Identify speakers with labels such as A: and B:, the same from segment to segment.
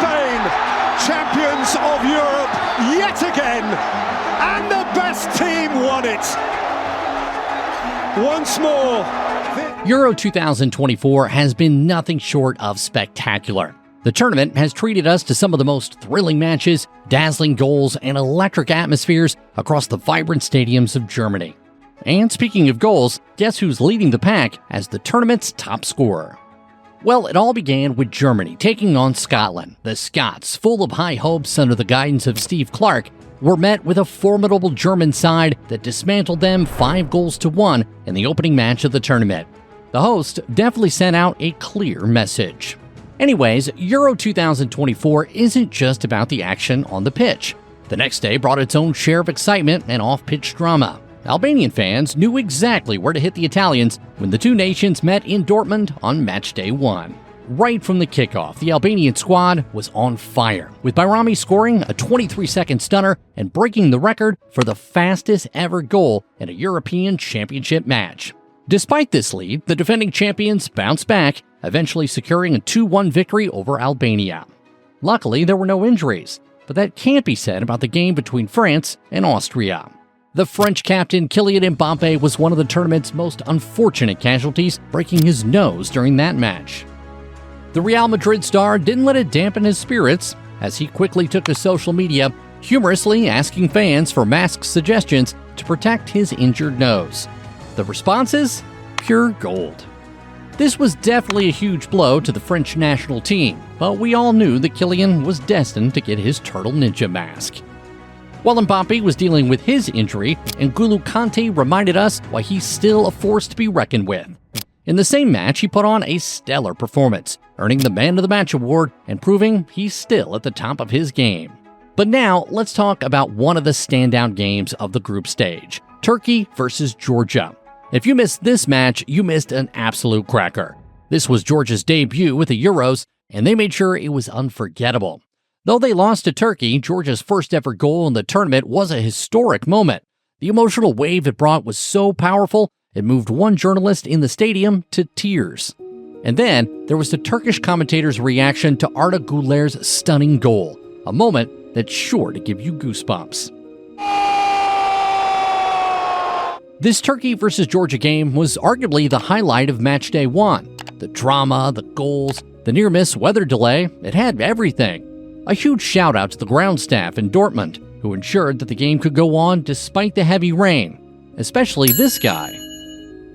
A: Spain, champions of Europe yet again, and the best team won it. Once more.
B: Euro 2024 has been nothing short of spectacular. The tournament has treated us to some of the most thrilling matches, dazzling goals, and electric atmospheres across the vibrant stadiums of Germany. And speaking of goals, guess who's leading the pack as the tournament's top scorer? Well, it all began with Germany taking on Scotland. The Scots, full of high hopes under the guidance of Steve Clark, were met with a formidable German side that dismantled them 5-1 in the opening match of the tournament. The host definitely sent out a clear message. Anyways, Euro 2024 isn't just about the action on the pitch. The next day brought its own share of excitement and off-pitch drama. Albanian fans knew exactly where to hit the Italians when the two nations met in Dortmund on match day 1. Right from the kickoff, the Albanian squad was on fire, with Bayrami scoring a 23-second stunner and breaking the record for the fastest ever goal in a European Championship match. Despite this lead, the defending champions bounced back, eventually securing a 2-1 victory over Albania. Luckily, there were no injuries, but that can't be said about the game between France and Austria. The French captain Kylian Mbappe was one of the tournament's most unfortunate casualties, breaking his nose during that match. The Real Madrid star didn't let it dampen his spirits, as he quickly took to social media, humorously asking fans for mask suggestions to protect his injured nose. The responses? Pure gold. This was definitely a huge blow to the French national team, but we all knew that Kylian was destined to get his turtle ninja mask. While Mbappe was dealing with his injury, N'Golo Kante reminded us why he's still a force to be reckoned with. In the same match, he put on a stellar performance, earning the Man of the Match award and proving he's still at the top of his game. But now, let's talk about one of the standout games of the group stage, Turkey versus Georgia. If you missed this match, you missed an absolute cracker. This was Georgia's debut at the Euros, and they made sure it was unforgettable. Though they lost to Turkey, Georgia's first ever goal in the tournament was a historic moment. The emotional wave it brought was so powerful, it moved one journalist in the stadium to tears. And then there was the Turkish commentator's reaction to Arda Güler's stunning goal, a moment that's sure to give you goosebumps. This Turkey versus Georgia game was arguably the highlight of match day 1. The drama, the goals, the near-miss weather delay, it had everything. A huge shout out to the ground staff in Dortmund, who ensured that the game could go on despite the heavy rain, especially this guy.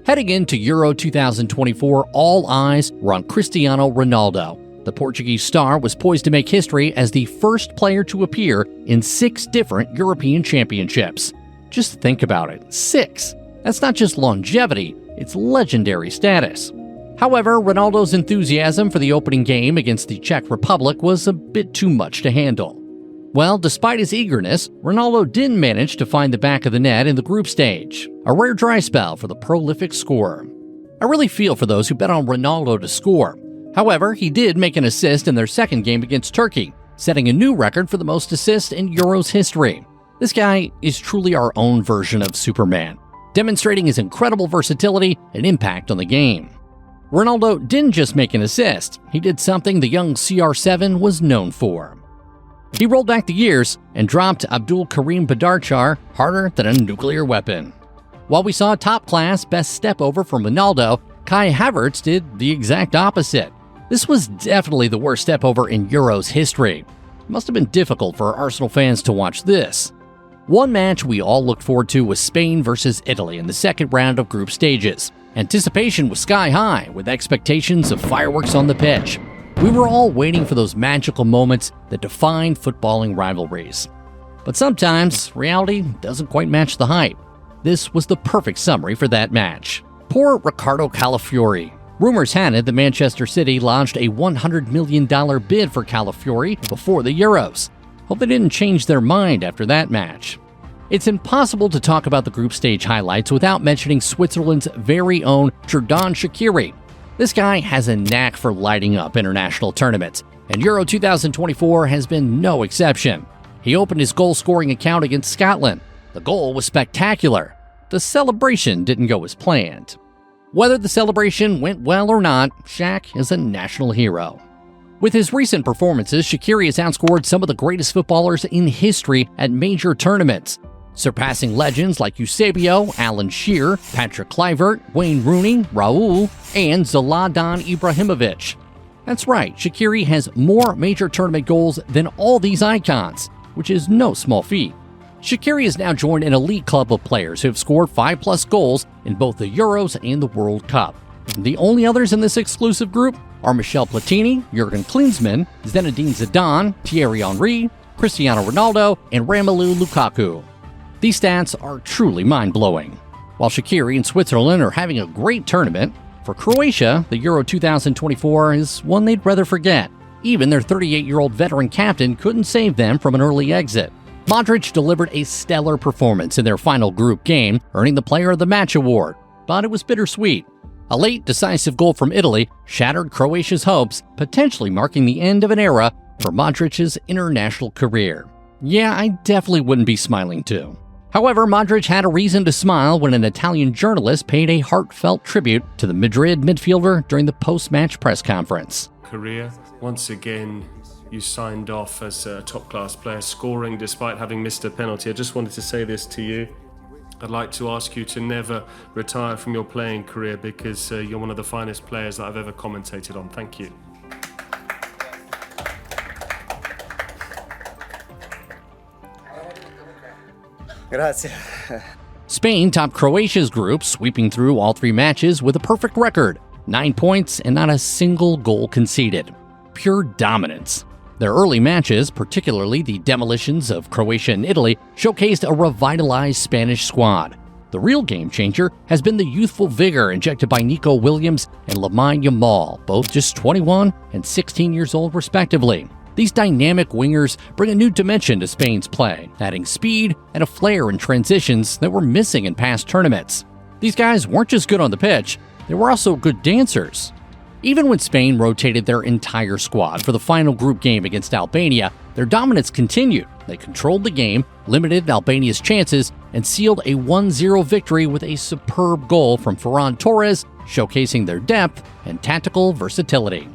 B: Heading into Euro 2024, all eyes were on Cristiano Ronaldo. The Portuguese star was poised to make history as the first player to appear in 6 different European championships. Just think about it, 6. That's not just longevity, it's legendary status. However, Ronaldo's enthusiasm for the opening game against the Czech Republic was a bit too much to handle. Well, despite his eagerness, Ronaldo didn't manage to find the back of the net in the group stage, a rare dry spell for the prolific scorer. I really feel for those who bet on Ronaldo to score. However, he did make an assist in their second game against Turkey, setting a new record for the most assists in Euros history. This guy is truly our own version of Superman, demonstrating his incredible versatility and impact on the game. Ronaldo didn't just make an assist, he did something the young CR7 was known for. He rolled back the years and dropped Abdul Karim Badarchar harder than a nuclear weapon. While we saw a top-class best step over from Ronaldo, Kai Havertz did the exact opposite. This was definitely the worst step over in Euros history. It must have been difficult for Arsenal fans to watch this. One match we all looked forward to was Spain versus Italy in the second round of group stages. Anticipation was sky high, with expectations of fireworks on the pitch. We were all waiting for those magical moments that define footballing rivalries. But sometimes, reality doesn't quite match the hype. This was the perfect summary for that match. Poor Riccardo Calafiori. Rumors had it that Manchester City lodged a $100 million bid for Calafiori before the Euros. Hope they didn't change their mind after that match. It's impossible to talk about the group stage highlights without mentioning Switzerland's very own Xherdan Shaqiri. This guy has a knack for lighting up international tournaments, and Euro 2024 has been no exception. He opened his goal-scoring account against Scotland. The goal was spectacular. The celebration didn't go as planned. Whether the celebration went well or not, Shaq is a national hero. With his recent performances, Shaqiri has outscored some of the greatest footballers in history at major tournaments, surpassing legends like Eusebio, Alan Shearer, Patrick Kluivert, Wayne Rooney, Raul, and Zlatan Ibrahimovic. That's right, Shaqiri has more major tournament goals than all these icons, which is no small feat. Shaqiri has now joined an elite club of players who have scored 5+ goals in both the Euros and the World Cup. The only others in this exclusive group are Michel Platini, Jurgen Klinsmann, Zinedine Zidane, Thierry Henry, Cristiano Ronaldo, and Romelu Lukaku. These stats are truly mind-blowing. While Shaqiri and Switzerland are having a great tournament, for Croatia, the Euro 2024 is one they'd rather forget. Even their 38-year-old veteran captain couldn't save them from an early exit. Modric delivered a stellar performance in their final group game, earning the Player of the Match award, but it was bittersweet. A late, decisive goal from Italy shattered Croatia's hopes, potentially marking the end of an era for Modric's international career. Yeah, I definitely wouldn't be smiling too. However, Modric had a reason to smile when an Italian journalist paid a heartfelt tribute to the Madrid midfielder during the post-match press conference.
C: Career, once again, you signed off as a top-class player, scoring despite having missed a penalty. I just wanted to say this to you. I'd like to ask you to never retire from your playing career because you're one of the finest players that I've ever commentated on. Thank you.
D: Grazie.
B: Spain topped Croatia's group, sweeping through all 3 matches with a perfect record, 9 points and not a single goal conceded. Pure dominance. Their early matches, particularly the demolitions of Croatia and Italy, showcased a revitalized Spanish squad. The real game changer has been the youthful vigor injected by Nico Williams and Lamine Yamal, both just 21 and 16 years old respectively. These dynamic wingers bring a new dimension to Spain's play, adding speed and a flair in transitions that were missing in past tournaments. These guys weren't just good on the pitch, they were also good dancers. Even when Spain rotated their entire squad for the final group game against Albania, their dominance continued. They controlled the game, limited Albania's chances, and sealed a 1-0 victory with a superb goal from Ferran Torres, showcasing their depth and tactical versatility.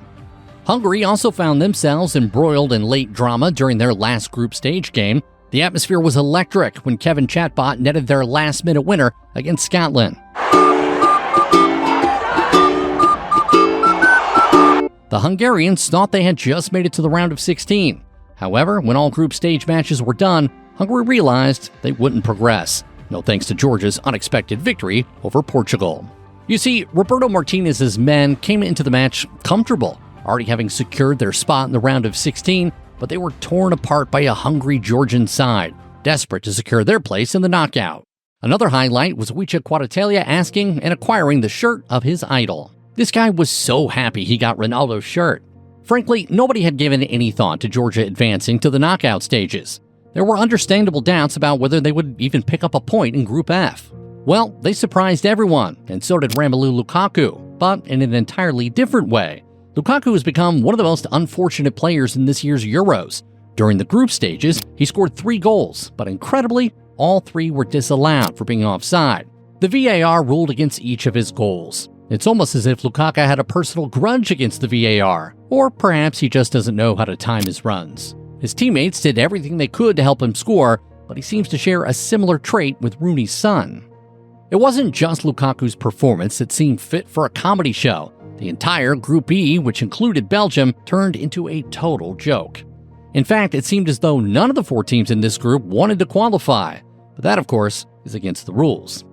B: Hungary also found themselves embroiled in late drama during their last group stage game. The atmosphere was electric when Kevin Chatbot netted their last-minute winner against Scotland. The Hungarians thought they had just made it to the round of 16. However, when all group stage matches were done, Hungary realized they wouldn't progress, no thanks to Georgia's unexpected victory over Portugal. You see, Roberto Martinez's men came into the match comfortable, already having secured their spot in the round of 16, but they were torn apart by a hungry Georgian side, desperate to secure their place in the knockout. Another highlight was Wicha Quarterfinals asking and acquiring the shirt of his idol. This guy was so happy he got Ronaldo's shirt. Frankly, nobody had given any thought to Georgia advancing to the knockout stages. There were understandable doubts about whether they would even pick up a point in Group F. Well, they surprised everyone, and so did Romelu Lukaku, but in an entirely different way. Lukaku has become one of the most unfortunate players in this year's Euros. During the group stages, he scored 3 goals, but incredibly, all 3 were disallowed for being offside. The VAR ruled against each of his goals. It's almost as if Lukaku had a personal grudge against the VAR, or perhaps he just doesn't know how to time his runs. His teammates did everything they could to help him score, but he seems to share a similar trait with Rooney's son. It wasn't just Lukaku's performance that seemed fit for a comedy show. The entire Group E, which included Belgium, turned into a total joke. In fact, it seemed as though none of the 4 teams in this group wanted to qualify, but that, of course, is against the rules.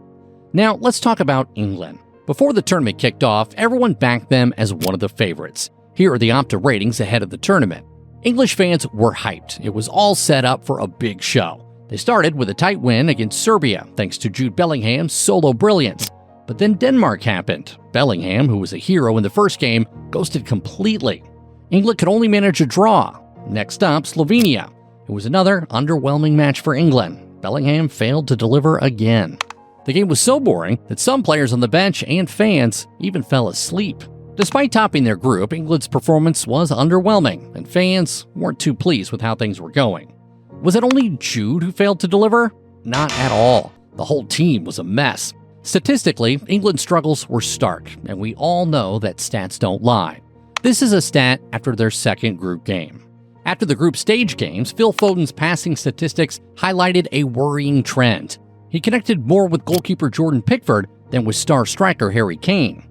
B: Now, let's talk about England. Before the tournament kicked off, everyone backed them as one of the favorites. Here are the Opta ratings ahead of the tournament. English fans were hyped. It was all set up for a big show. They started with a tight win against Serbia, thanks to Jude Bellingham's solo brilliance. But then Denmark happened. Bellingham, who was a hero in the first game, ghosted completely. England could only manage a draw. Next up, Slovenia. It was another underwhelming match for England. Bellingham failed to deliver again. The game was so boring that some players on the bench and fans even fell asleep. Despite topping their group, England's performance was underwhelming, and fans weren't too pleased with how things were going. Was it only Jude who failed to deliver? Not at all. The whole team was a mess. Statistically, England's struggles were stark, and we all know that stats don't lie. This is a stat after their second group game. After the group stage games, Phil Foden's passing statistics highlighted a worrying trend. He connected more with goalkeeper Jordan Pickford than with star striker Harry Kane.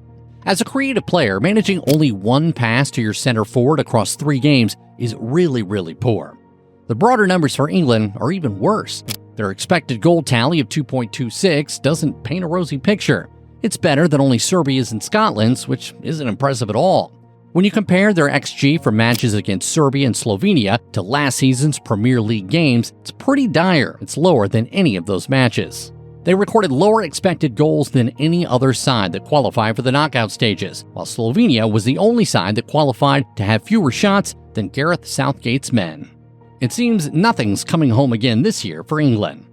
B: As a creative player, managing only one pass to your center forward across 3 games is really poor. The broader numbers for England are even worse. Their expected goal tally of 2.26 doesn't paint a rosy picture. It's better than only Serbia's and Scotland's, which isn't impressive at all. When you compare their XG for matches against Serbia and Slovenia to last season's Premier League games, it's pretty dire. It's lower than any of those matches. They recorded lower expected goals than any other side that qualified for the knockout stages, while Slovenia was the only side that qualified to have fewer shots than Gareth Southgate's men. It seems nothing's coming home again this year for England.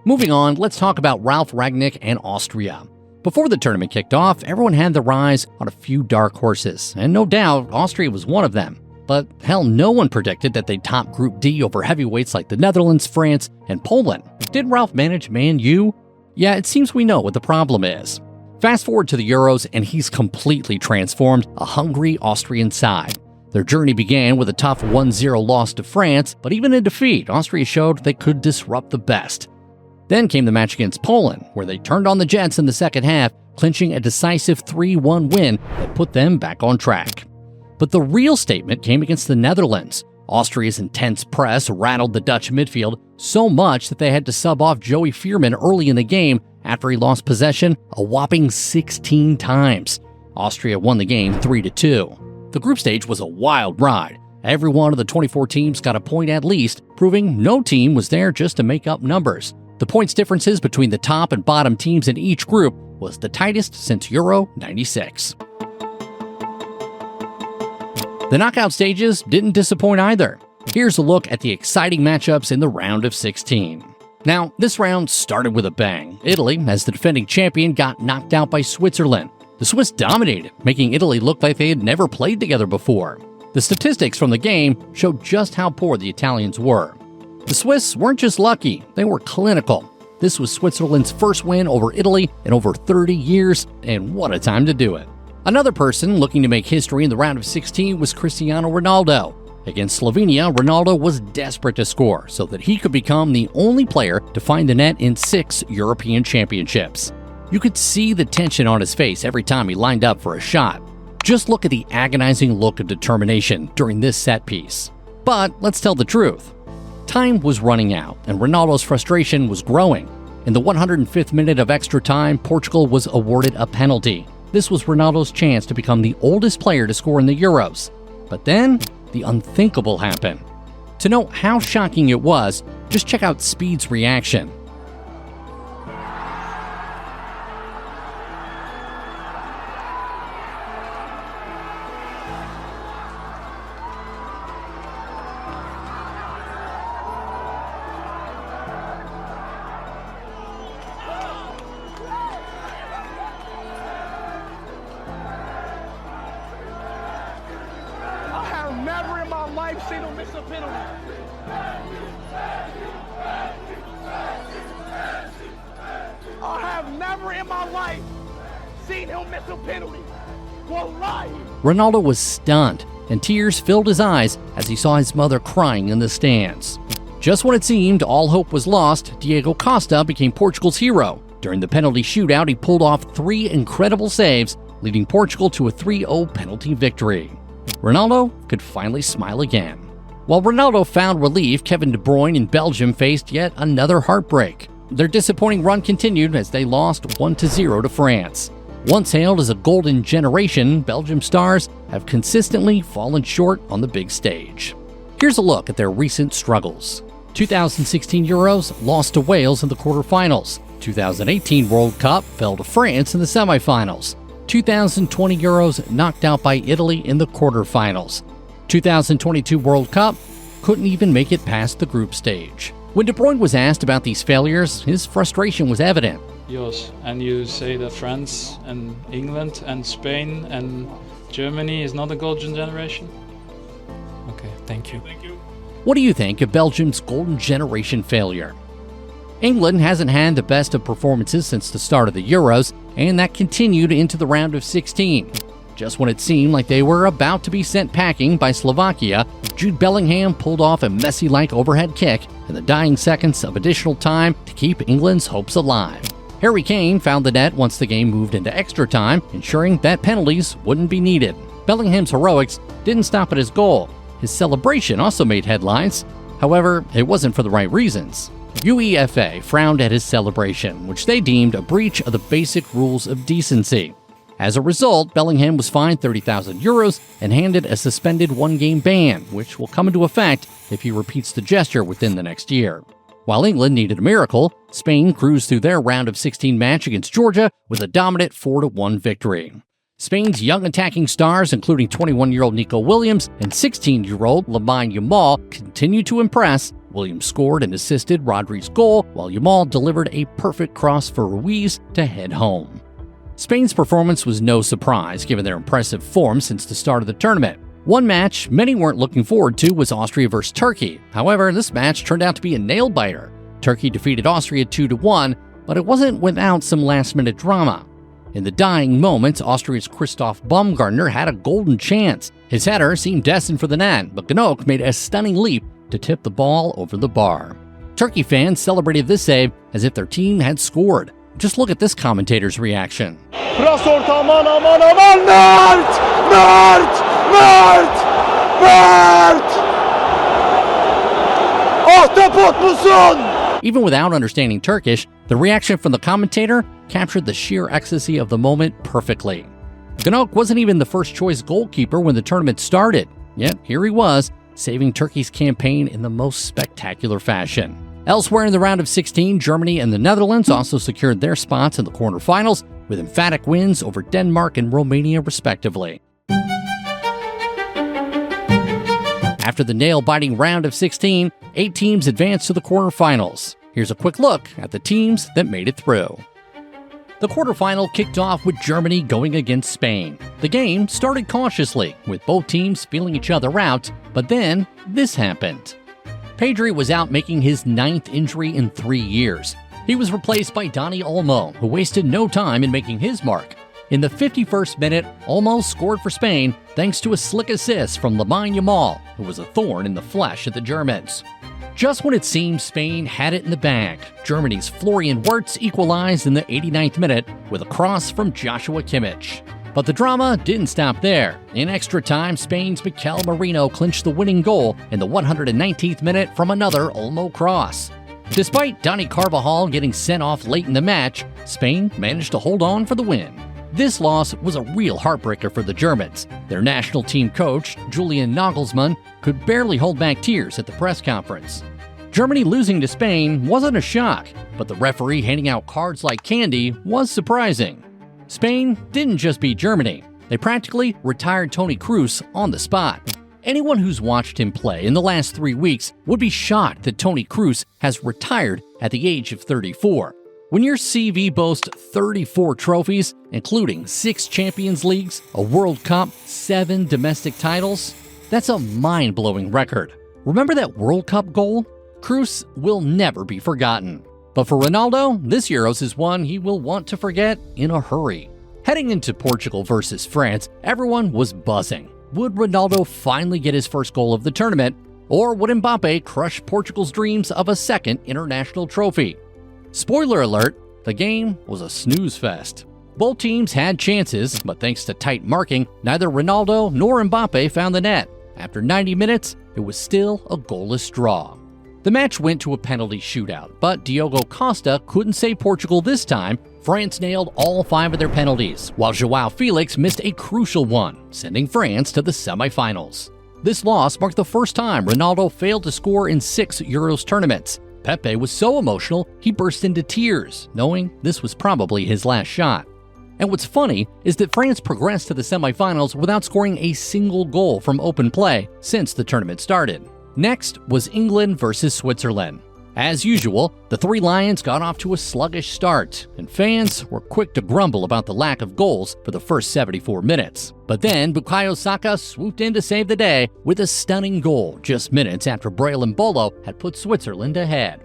B: Moving on, let's talk about Ralf Rangnick and Austria. Before the tournament kicked off, everyone had their eyes on a few dark horses, and no doubt Austria was one of them. But hell, no one predicted that they'd top Group D over heavyweights like the Netherlands, France, and Poland. Did Ralf manage Man U? Yeah, it seems we know what the problem is. Fast forward to the Euros, and he's completely transformed a hungry Austrian side. Their journey began with a tough 1-0 loss to France, but even in defeat, Austria showed they could disrupt the best. Then came the match against Poland, where they turned on the Jets in the second half, clinching a decisive 3-1 win that put them back on track. But the real statement came against the Netherlands. Austria's intense press rattled the Dutch midfield so much that they had to sub off Joey Veerman early in the game after he lost possession a whopping 16 times. Austria won the game 3-2. The group stage was a wild ride. Every one of the 24 teams got a point at least, proving no team was there just to make up numbers. The points differences between the top and bottom teams in each group was the tightest since Euro '96. The knockout stages didn't disappoint either. Here's a look at the exciting matchups in the round of 16. Now, this round started with a bang. Italy, as the defending champion, got knocked out by Switzerland. The Swiss dominated, making Italy look like they had never played together before. The statistics from the game showed just how poor the Italians were. The Swiss weren't just lucky, they were clinical. This was Switzerland's first win over Italy in over 30 years, and what a time to do it. Another person looking to make history in the round of 16 was Cristiano Ronaldo. Against Slovenia, Ronaldo was desperate to score so that he could become the only player to find the net in 6 European championships. You could see the tension on his face every time he lined up for a shot. Just look at the agonizing look of determination during this set piece. But let's tell the truth. Time was running out, and Ronaldo's frustration was growing. In the 105th minute of extra time, Portugal was awarded a penalty. This was Ronaldo's chance to become the oldest player to score in the Euros. But then, the unthinkable happened. To know how shocking it was, just check out Speed's reaction.
E: Never in my life seen him miss a penalty. I have never in my life seen him miss a penalty. Wallahi.
B: Ronaldo was stunned, and tears filled his eyes as he saw his mother crying in the stands. Just when it seemed all hope was lost, Diego Costa became Portugal's hero. During the penalty shootout, he pulled off 3 incredible saves, leading Portugal to a 3-0 penalty victory. Ronaldo could finally smile again. While Ronaldo found relief, Kevin De Bruyne in Belgium faced yet another heartbreak. Their disappointing run continued as they lost 1-0 to France. Once hailed as a golden generation, Belgium stars have consistently fallen short on the big stage. Here's a look at their recent struggles. 2016 Euros lost to Wales in the quarterfinals. 2018 World Cup fell to France in the semifinals. 2020 Euros knocked out by Italy in the quarterfinals. 2022 World Cup couldn't even make it past the group stage. When De Bruyne was asked about these failures, his frustration was evident.
F: Yes, and you say that France and England and Spain and Germany is not a golden generation? Okay, thank you.
B: What do you think of Belgium's golden generation failure? England hasn't had the best of performances since the start of the Euros, and that continued into the round of 16. Just when it seemed like they were about to be sent packing by Slovakia, Jude Bellingham pulled off a Messi-like overhead kick in the dying seconds of additional time to keep England's hopes alive. Harry Kane found the net once the game moved into extra time, ensuring that penalties wouldn't be needed. Bellingham's heroics didn't stop at his goal. His celebration also made headlines. However, it wasn't for the right reasons. UEFA frowned at his celebration, which they deemed a breach of the basic rules of decency. As a result, Bellingham was fined €30,000 and handed a suspended one-game ban, which will come into effect if he repeats the gesture within the next year. While England needed a miracle, Spain cruised through their round of 16 match against Georgia with a dominant 4-1 victory. Spain's young attacking stars, including 21-year-old Nico Williams and 16-year-old Lamine Yamal, continued to impress. Williams scored and assisted Rodri's goal, while Yamal delivered a perfect cross for Ruiz to head home. Spain's performance was no surprise, given their impressive form since the start of the tournament. One match many weren't looking forward to was Austria vs. Turkey. However, this match turned out to be a nail-biter. Turkey defeated Austria 2-1, but it wasn't without some last-minute drama. In the dying moments, Austria's Christoph Baumgartner had a golden chance. His header seemed destined for the net, but Ganok made a stunning leap to tip the ball over the bar. Turkey fans celebrated this save as if their team had scored. Just look at this commentator's reaction.
E: Pras orta, aman aman aman! Mert! Ahtapot musun?
B: Even without understanding Turkish, the reaction from the commentator captured the sheer ecstasy of the moment perfectly. Ganok wasn't even the first-choice goalkeeper when the tournament started, yet here he was, saving Turkey's campaign in the most spectacular fashion. Elsewhere in the round of 16, Germany and the Netherlands also secured their spots in the quarterfinals with emphatic wins over Denmark and Romania, respectively. After the nail-biting round of 16, 8 teams advanced to the quarterfinals. Here's a quick look at the teams that made it through. The quarterfinal kicked off with Germany going against Spain. The game started cautiously, with both teams feeling each other out, but then this happened. Pedri was out making his 9th injury in 3 years. He was replaced by Dani Olmo, who wasted no time in making his mark. In the 51st minute, Olmo scored for Spain thanks to a slick assist from Lamine Yamal, who was a thorn in the flesh of the Germans. Just when it seemed Spain had it in the bag, Germany's Florian Wirtz equalized in the 89th minute with a cross from Joshua Kimmich. But the drama didn't stop there. In extra time, Spain's Mikel Merino clinched the winning goal in the 119th minute from another Olmo cross. Despite Dani Carvajal getting sent off late in the match, Spain managed to hold on for the win. This loss was a real heartbreaker for the Germans. Their national team coach, Julian Nagelsmann, could barely hold back tears at the press conference. Germany losing to Spain wasn't a shock, but the referee handing out cards like candy was surprising. Spain didn't just beat Germany, they practically retired Toni Kroos on the spot. Anyone who's watched him play in the last 3 weeks would be shocked that Toni Kroos has retired at the age of 34. When your CV boasts 34 trophies, including 6 Champions Leagues, a World Cup, 7 domestic titles, that's a mind-blowing record. Remember that World Cup goal? Kroos will never be forgotten. But for Ronaldo, this Euros is one he will want to forget in a hurry. Heading into Portugal versus France, everyone was buzzing. Would Ronaldo finally get his first goal of the tournament, or would Mbappe crush Portugal's dreams of a second international trophy? Spoiler alert, the game was a snooze fest. Both teams had chances, but thanks to tight marking, neither Ronaldo nor Mbappe found the net. After 90 minutes, it was still a goalless draw. The match went to a penalty shootout, but Diogo Costa couldn't save Portugal this time. France nailed all 5 of their penalties, while João Felix missed a crucial one, sending France to the semifinals. This loss marked the first time Ronaldo failed to score in 6 Euros tournaments. Pepe was so emotional, he burst into tears, knowing this was probably his last shot. And what's funny is that France progressed to the semifinals without scoring a single goal from open play since the tournament started. Next was England versus Switzerland. As usual, the Three Lions got off to a sluggish start, and fans were quick to grumble about the lack of goals for the first 74 minutes. But then Bukayo Saka swooped in to save the day with a stunning goal just minutes after Braylen Mbolo had put Switzerland ahead.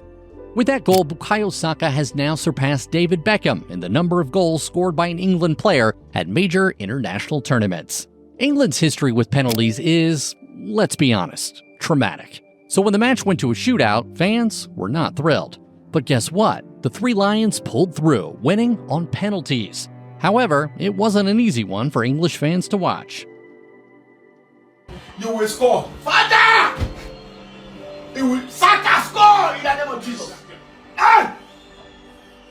B: With that goal, Bukayo Saka has now surpassed David Beckham in the number of goals scored by an England player at major international tournaments. England's history with penalties is, let's be honest, traumatic. So when the match went to a shootout, fans were not thrilled. But guess what? The Three Lions pulled through, winning on penalties. However, it wasn't an easy one for English fans to watch.
E: You will score. Father! Saka score in the name of Jesus. Hey!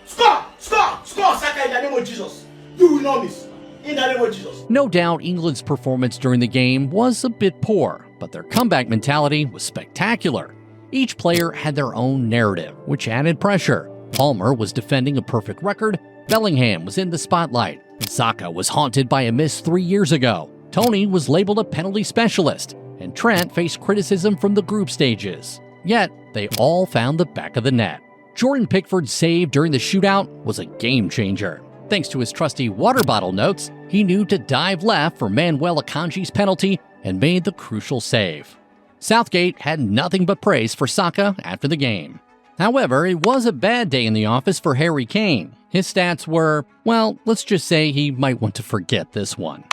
E: Score! Saka in the name of Jesus. You will not miss. In the name of Jesus.
B: No doubt England's performance during the game was a bit poor, but their comeback mentality was spectacular. Each player had their own narrative, which added pressure. Palmer was defending a perfect record, Bellingham was in the spotlight, Saka was haunted by a miss 3 years ago, Tony was labeled a penalty specialist, and Trent faced criticism from the group stages. Yet, they all found the back of the net. Jordan Pickford's save during the shootout was a game changer. Thanks to his trusty water bottle notes, he knew to dive left for Manuel Akanji's penalty and made the crucial save. Southgate had nothing but praise for Saka after the game. However, it was a bad day in the office for Harry Kane. His stats were, well, let's just say he might want to forget this one.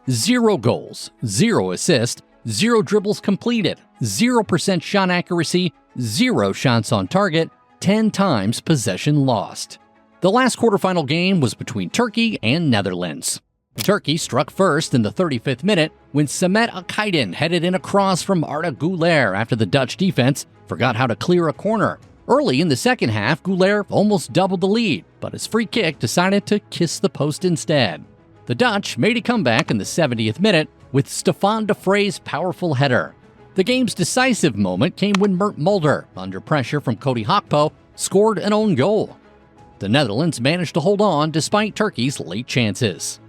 B: 0 goals, 0 assists, 0 dribbles completed, 0% shot accuracy, 0 shots on target, 10 times possession lost. The last quarterfinal game was between Turkey and Netherlands. Turkey struck first in the 35th minute when Samet Akaydin headed in a cross from Arda Güler after the Dutch defense forgot how to clear a corner. Early in the second half, Güler almost doubled the lead, but his free kick decided to kiss the post instead. The Dutch made a comeback in the 70th minute with Stefan de Vrij's powerful header. The game's decisive moment came when Mert Mulder, under pressure from Cody Gakpo, scored an own goal. The Netherlands managed to hold on despite Turkey's late chances.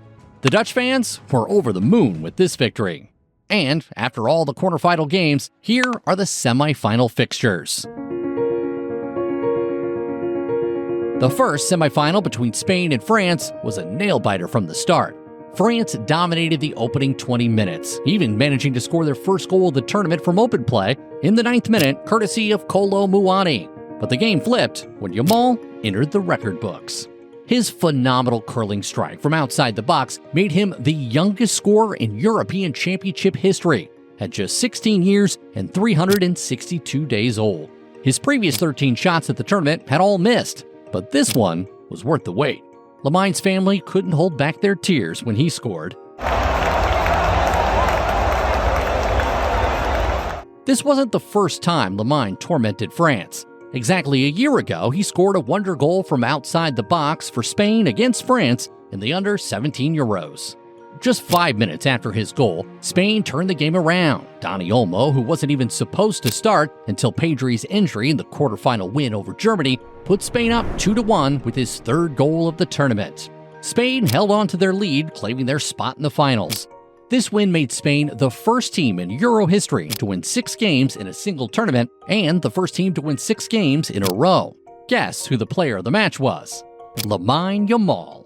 B: The Dutch fans were over the moon with this victory. And after all the quarterfinal games, here are the semi-final fixtures. The first semi-final between Spain and France was a nail-biter from the start. France dominated the opening 20 minutes, even managing to score their first goal of the tournament from open play in the 9th minute, courtesy of Kolo Muani. But the game flipped when Yamal entered the record books. His phenomenal curling strike from outside the box made him the youngest scorer in European Championship history, at just 16 years and 362 days old. His previous 13 shots at the tournament had all missed, but this one was worth the wait. Lamine's family couldn't hold back their tears when he scored. This wasn't the first time Lamine tormented France. Exactly a year ago, he scored a wonder goal from outside the box for Spain against France in the under-17 Euros. Just 5 minutes after his goal, Spain turned the game around. Dani Olmo, who wasn't even supposed to start until Pedri's injury in the quarterfinal win over Germany, put Spain up 2-1 with his third goal of the tournament. Spain held on to their lead, claiming their spot in the finals. This win made Spain the first team in Euro history to win 6 games in a single tournament and the first team to win 6 games in a row. Guess who the player of the match was? Lamine Yamal.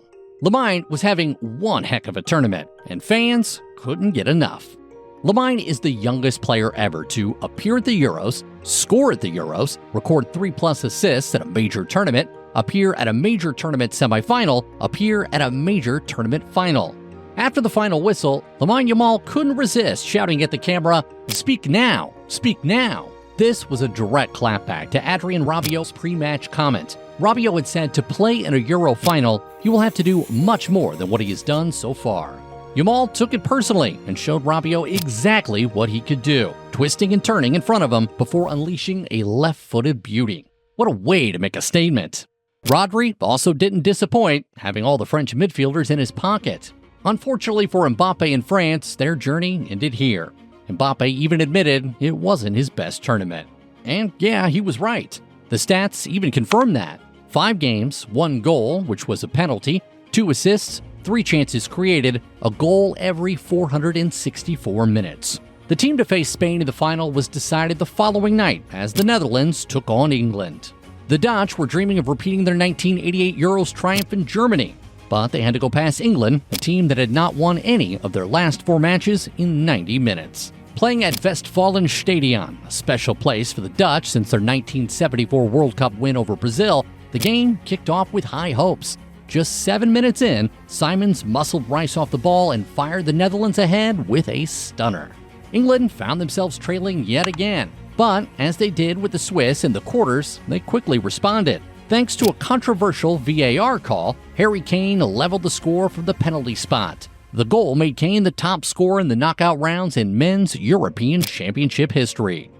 B: Lamine was having one heck of a tournament, and fans couldn't get enough. Lamine is the youngest player ever to appear at the Euros, score at the Euros, record 3+ assists at a major tournament, appear at a major tournament semifinal, appear at a major tournament final. After the final whistle, Lamine Yamal couldn't resist shouting at the camera, "Speak now! Speak now!" This was a direct clapback to Adrien Rabiot's pre-match comment. Rabiot had said to play in a Euro final, he will have to do much more than what he has done so far. Yamal took it personally and showed Rabiot exactly what he could do, twisting and turning in front of him before unleashing a left-footed beauty. What a way to make a statement. Rodri also didn't disappoint, having all the French midfielders in his pocket. Unfortunately for Mbappe and France, their journey ended here. Mbappe even admitted it wasn't his best tournament. And yeah, he was right. The stats even confirmed that. 5 games, 1 goal, which was a penalty, 2 assists, 3 chances created, a goal every 464 minutes. The team to face Spain in the final was decided the following night as the Netherlands took on England. The Dutch were dreaming of repeating their 1988 Euros triumph in Germany, but they had to go past England, a team that had not won any of their last 4 matches in 90 minutes. Playing at Westfalenstadion, a special place for the Dutch since their 1974 World Cup win over Brazil, the game kicked off with high hopes. Just 7 minutes in, Simons muscled Rice off the ball and fired the Netherlands ahead with a stunner. England found themselves trailing yet again, but as they did with the Swiss in the quarters, they quickly responded. Thanks to a controversial VAR call, Harry Kane leveled the score from the penalty spot. The goal made Kane the top scorer in the knockout rounds in men's European Championship history.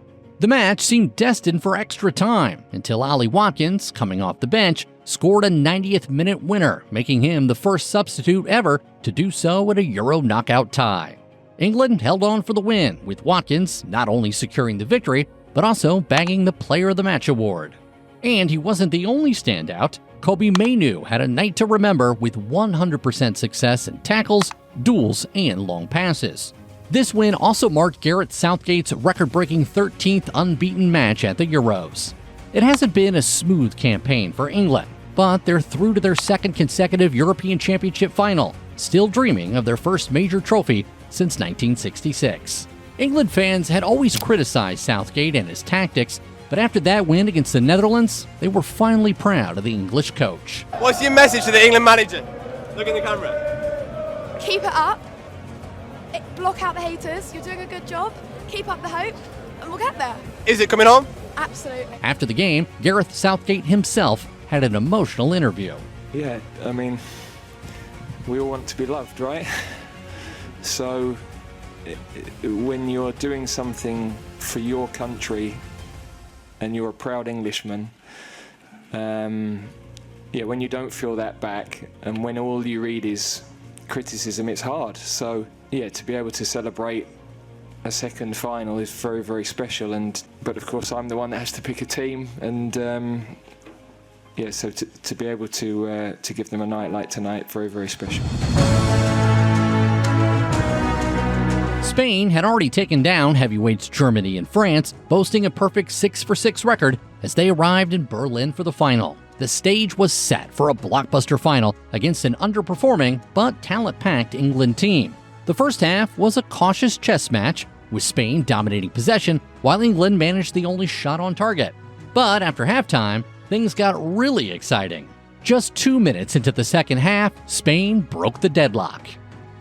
B: The match seemed destined for extra time until Ollie Watkins, coming off the bench, scored a 90th minute winner, making him the first substitute ever to do so at a Euro knockout tie. England held on for the win, with Watkins not only securing the victory, but also bagging the Player of the Match award. And he wasn't the only standout. Kobbie Mainoo had a night to remember with 100% success in tackles, duels, and long passes. This win also marked Gareth Southgate's record-breaking 13th unbeaten match at the Euros. It hasn't been a smooth campaign for England, but they're through to their second consecutive European Championship final, still dreaming of their first major trophy since 1966. England fans had always criticized Southgate and his tactics, but after that win against the Netherlands, they were finally proud of the English coach.
G: What's your message to the England manager? Look in the camera.
H: Keep it up. Block out the haters. You're doing a good job. Keep up the hope, and we'll get there.
G: Is it coming home?
H: Absolutely.
B: After the game, Gareth Southgate himself had an emotional interview.
I: Yeah, I mean, we all want to be loved, right? So when you're doing something for your country and you're a proud Englishman, when you don't feel that back and when all you read is criticism, it's hard. So yeah, to be able to celebrate a second final is very, very special. But of course, I'm the one that has to pick a team, and so to be able to give them a night like tonight, very, very special.
B: Spain had already taken down heavyweights Germany and France, boasting a perfect 6-for-6 record as they arrived in Berlin for the final. The stage was set for a blockbuster final against an underperforming but talent-packed England team. The first half was a cautious chess match, with Spain dominating possession while England managed the only shot on target. But after halftime, things got really exciting. Just 2 minutes into the second half, Spain broke the deadlock.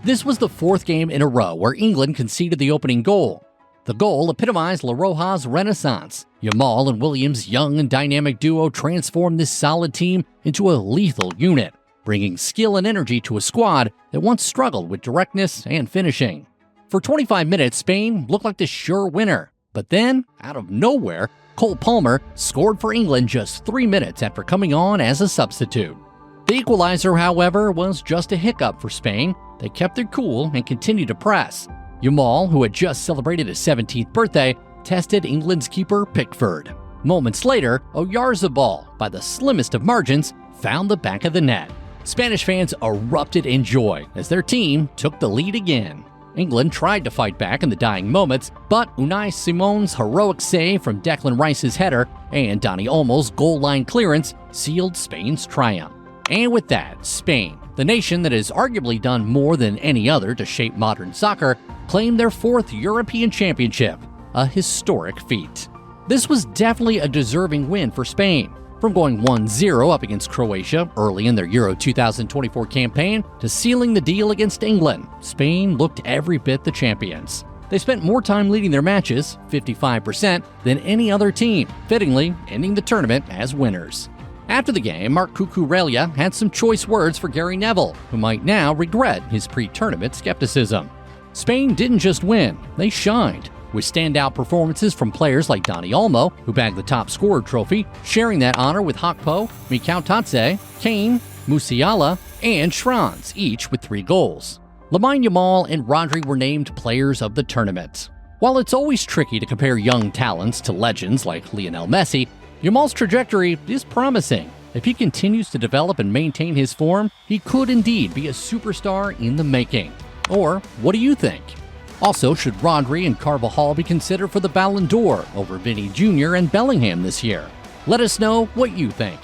B: This was the fourth game in a row where England conceded the opening goal. The goal epitomized La Roja's renaissance. Yamal and Williams' young and dynamic duo transformed this solid team into a lethal unit, bringing skill and energy to a squad that once struggled with directness and finishing. For 25 minutes, Spain looked like the sure winner. But then, out of nowhere, Cole Palmer scored for England just 3 minutes after coming on as a substitute. The equalizer, however, was just a hiccup for Spain. They kept their cool and continued to press. Yamal, who had just celebrated his 17th birthday, tested England's keeper Pickford. Moments later, Oyarzabal, by the slimmest of margins, found the back of the net. Spanish fans erupted in joy as their team took the lead again. England tried to fight back in the dying moments, but Unai Simon's heroic save from Declan Rice's header and Dani Olmo's goal line clearance sealed Spain's triumph. And with that, Spain, the nation that has arguably done more than any other to shape modern soccer, claimed their fourth European championship, a historic feat. This was definitely a deserving win for Spain. From going 1-0 up against Croatia early in their Euro 2024 campaign to sealing the deal against England, Spain looked every bit the champions. They spent more time leading their matches, 55%, than any other team, fittingly ending the tournament as winners. After the game, Marc Cucurella had some choice words for Gary Neville, who might now regret his pre-tournament skepticism. Spain didn't just win, they shined, with standout performances from players like Dani Olmo, who bagged the top scorer trophy, sharing that honor with Gakpo, Mikau Tatse, Kane, Musiala, and Schranz, each with 3 goals. Lamine Yamal and Rodri were named players of the tournament. While it's always tricky to compare young talents to legends like Lionel Messi, Yamal's trajectory is promising. If he continues to develop and maintain his form, he could indeed be a superstar in the making. Or what do you think? Also, should Rodri and Carvajal be considered for the Ballon d'Or over Vinny Jr. and Bellingham this year? Let us know what you think.